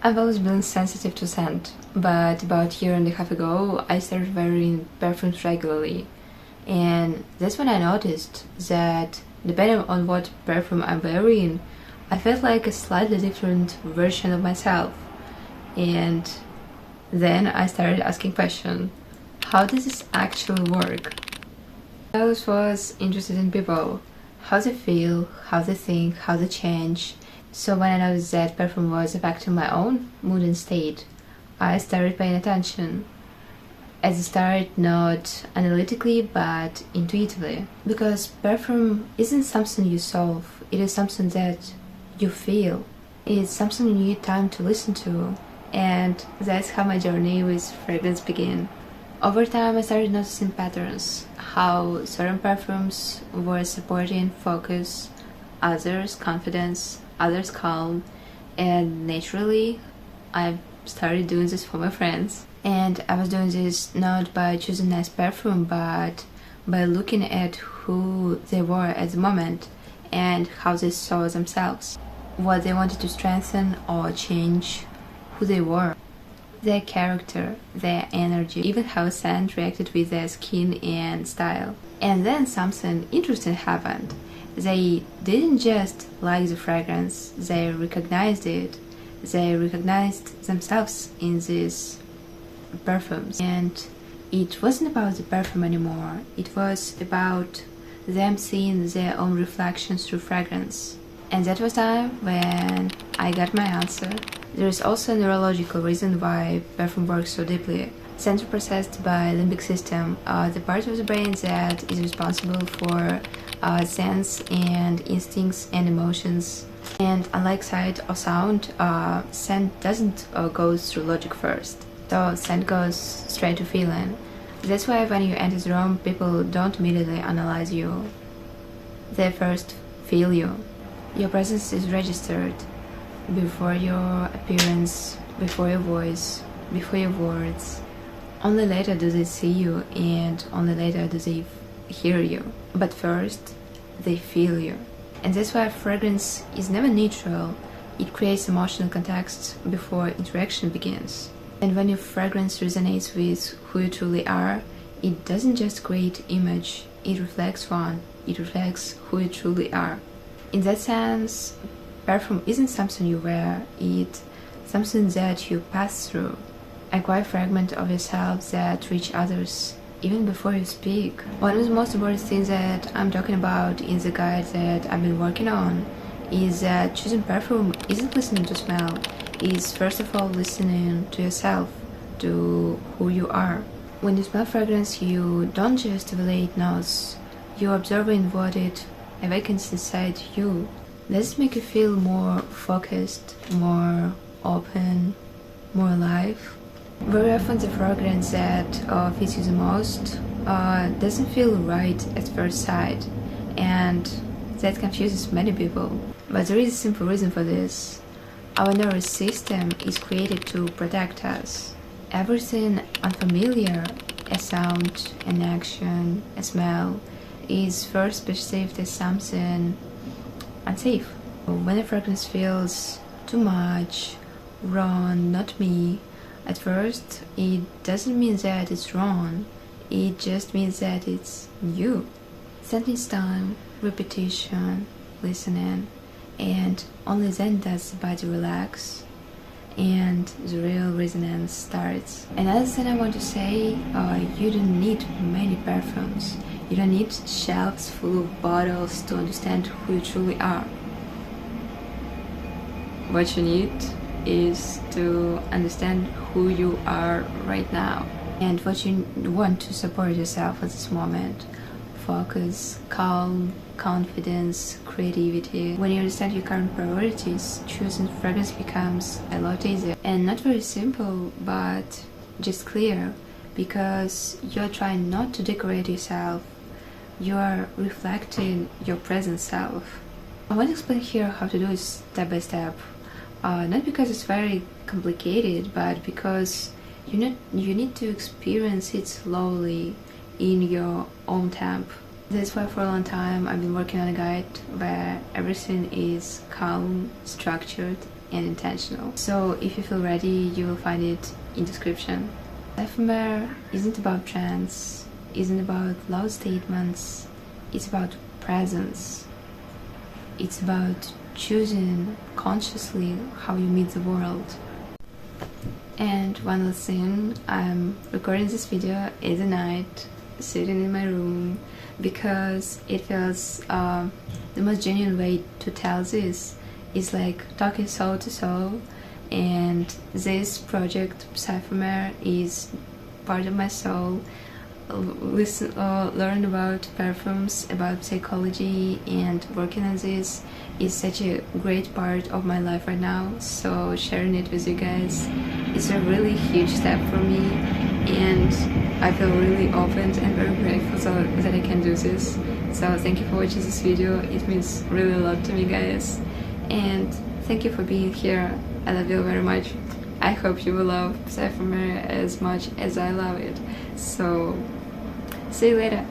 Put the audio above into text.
I've always been sensitive to scent, but about a year and a half ago I started wearing perfumes regularly. And that's when I noticed that depending on what perfume I'm wearing, I felt like a slightly different version of myself. And then I started asking questions. How does this actually work? I always was interested in people, how they feel, how they think, how they change. So when I noticed that perfume was affecting my own mood and state, I started paying attention. As I started not analytically but intuitively. Because perfume isn't something you solve, it is something that you feel. It's something you need time to listen to. And that's how my journey with fragrance began. Over time I started noticing patterns, how certain perfumes were supporting focus, others confidence, others calm, and naturally I started doing this for my friends. And I was doing this not by choosing nice perfume, but by looking at who they were at the moment and how they saw themselves, what they wanted to strengthen or change, who they were, their character, their energy, even how scent reacted with their skin and style. And then something interesting happened. They didn't just like the fragrance, they recognized it. They recognized themselves in these perfumes. And it wasn't about the perfume anymore, it was about them seeing their own reflections through fragrance. And that was time when I got my answer. There is also a neurological reason why perfume works so deeply. Scents are processed by limbic system, the part of the brain that is responsible for sense and instincts and emotions. And unlike sight or sound, scent doesn't go through logic first. So scent goes straight to feeling. That's why when you enter the room, people don't immediately analyze you. They first feel you. Your presence is registered before your appearance, before your voice, before your words. Only later do they see you, and only later do they hear you. But first, they feel you. And that's why fragrance is never neutral. It creates emotional context before interaction begins. And when your fragrance resonates with who you truly are, it doesn't just create image, it reflects one. It reflects who you truly are. In that sense, perfume isn't something you wear, it's something that you pass through. A quiet fragment of yourself that reach others even before you speak. One of the most important things that I'm talking about in the guide that I've been working on is that choosing perfume isn't listening to smell, it's first of all listening to yourself, to who you are. When you smell fragrance, you don't just evaluate notes, you're observing what it awakens inside you. This makes you feel more focused, more open, more alive. Very often the fragrance that fits you the most doesn't feel right at first sight, and that confuses many people. But there is a simple reason for this. Our nervous system is created to protect us. Everything unfamiliar, a sound, an action, a smell, is first perceived as something unsafe. When a fragrance feels too much, wrong, not me, at first it doesn't mean that it's wrong, it just means that it's you. Scent needs time, repetition, listening, and only then does the body relax and the real resonance starts. Another thing I want to say, you don't need many perfumes. You don't need shelves full of bottles to understand who you truly are. What you need is to understand who you are right now and what you want to support yourself at this moment. Focus, calm, confidence, creativity. When you understand your current priorities, choosing fragrance becomes a lot easier. And not very simple, but just clear, because you're trying not to decorate yourself, you are reflecting your present self. I want to explain here how to do it step by step. Not because it's very complicated, but because you need to experience it slowly in your own tempo. That's why for a long time I've been working on a guide where everything is calm, structured, and intentional. So if you feel ready, you will find it in description. Ephemer isn't about trends, isn't about loud statements, it's about presence. It's about choosing consciously how you meet the world. And one last thing, I'm recording this video at the night, sitting in my room, because it feels the most genuine way to tell this is like talking soul to soul, and this project Ephemer is part of my soul. Learn about perfumes, about psychology, and working on this is such a great part of my life right now, so sharing it with you guys is a really huge step for me, and I feel really open and very grateful that I can do this. So thank you for watching this video, it means really a lot to me, guys, and thank you for being here. I love you very much. I hope you will love Ephemer as much as I love it. So see you later.